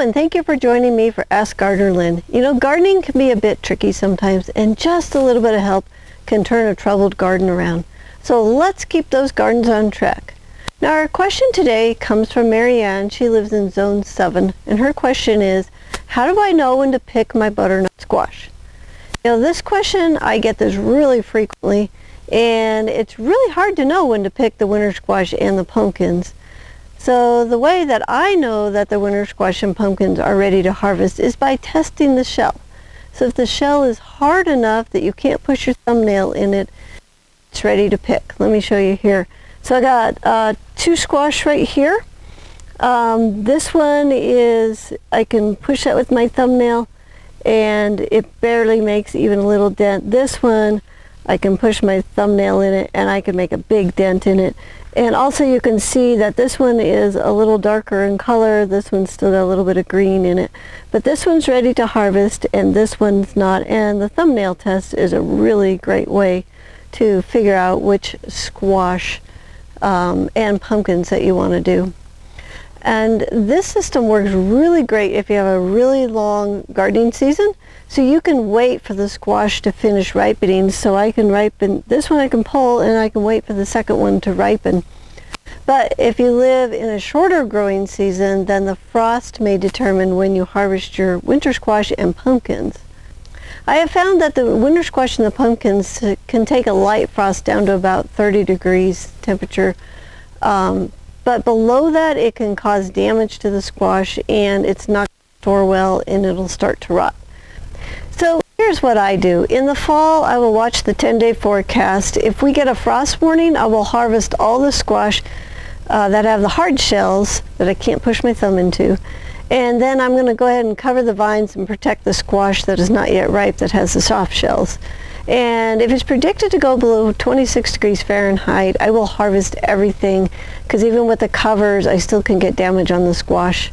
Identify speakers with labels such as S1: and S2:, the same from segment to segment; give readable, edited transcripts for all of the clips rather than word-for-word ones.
S1: and thank you for joining me for Ask Gardener Lynn. You know, gardening can be a bit tricky sometimes, and just a little bit of help can turn a troubled garden around. So let's keep those gardens on track. Now our question today comes from Marianne. She lives in Zone 7, and her question is, how do I know when to pick my butternut squash? You know, this question, I get this really frequently, and it's really hard to know when to pick the winter squash and the pumpkins. So the way that I know that the winter squash and pumpkins are ready to harvest is by testing the shell. So if the shell is hard enough that you can't push your thumbnail in it, it's ready to pick. Let me show you here. So I got 2 squash right here. This one is, I can push that with my thumbnail and it barely makes even a little dent. This one, I can push my thumbnail in it and I can make a big dent in it. And also you can see that this one is a little darker in color. This one's still got a little bit of green in it. But this one's ready to harvest and this one's not. And the thumbnail test is a really great way to figure out which squash and pumpkins that you want to do. And this system works really great if you have a really long gardening season. So you can wait for the squash to finish ripening. So I can ripen, this one I can pull and I can wait for the second one to ripen. But if you live in a shorter growing season, then the frost may determine when you harvest your winter squash and pumpkins. I have found that the winter squash and the pumpkins can take a light frost down to about 30 degrees temperature. But below that, it can cause damage to the squash and it's not going to store well and it'll start to rot. So here's what I do. In the fall, I will watch the 10-day forecast. If we get a frost warning, I will harvest all the squash that have the hard shells that I can't push my thumb into. And then I'm going to go ahead and cover the vines and protect the squash that is not yet ripe that has the soft shells. And if it's predicted to go below 26 degrees Fahrenheit, I will harvest everything because even with the covers, I still can get damage on the squash.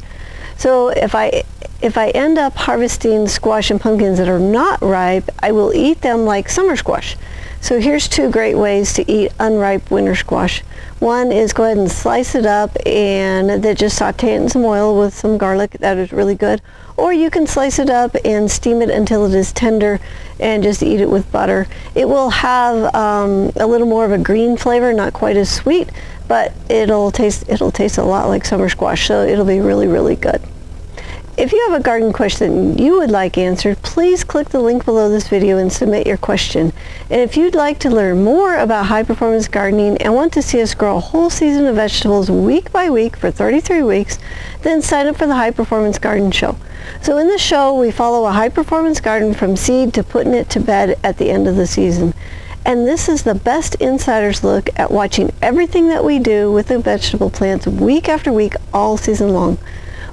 S1: So if I end up harvesting squash and pumpkins that are not ripe, I will eat them like summer squash. So here's 2 great ways to eat unripe winter squash. One is go ahead and slice it up and then just saute it in some oil with some garlic. That is really good. Or you can slice it up and steam it until it is tender and just eat it with butter. It will have a little more of a green flavor, not quite as sweet, but it'll taste a lot like summer squash, so it'll be really, really good. If you have a garden question you would like answered, please click the link below this video and submit your question. And if you'd like to learn more about high-performance gardening and want to see us grow a whole season of vegetables week by week for 33 weeks, then sign up for the High Performance Garden Show. So in the show, we follow a high-performance garden from seed to putting it to bed at the end of the season. And this is the best insider's look at watching everything that we do with the vegetable plants week after week all season long.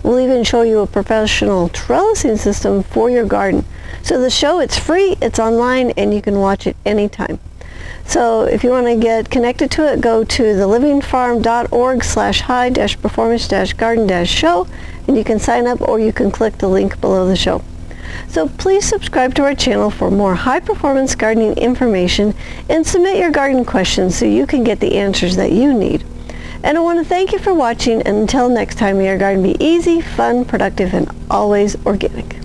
S1: We'll even show you a professional trellising system for your garden. So the show, it's free, it's online, and you can watch it anytime. So if you want to get connected to it, go to thelivingfarm.org/high-performance-garden-show, and you can sign up or you can click the link below the show. So please subscribe to our channel for more high-performance gardening information and submit your garden questions so you can get the answers that you need. And I want to thank you for watching, and until next time, may your garden be easy, fun, productive, and always organic.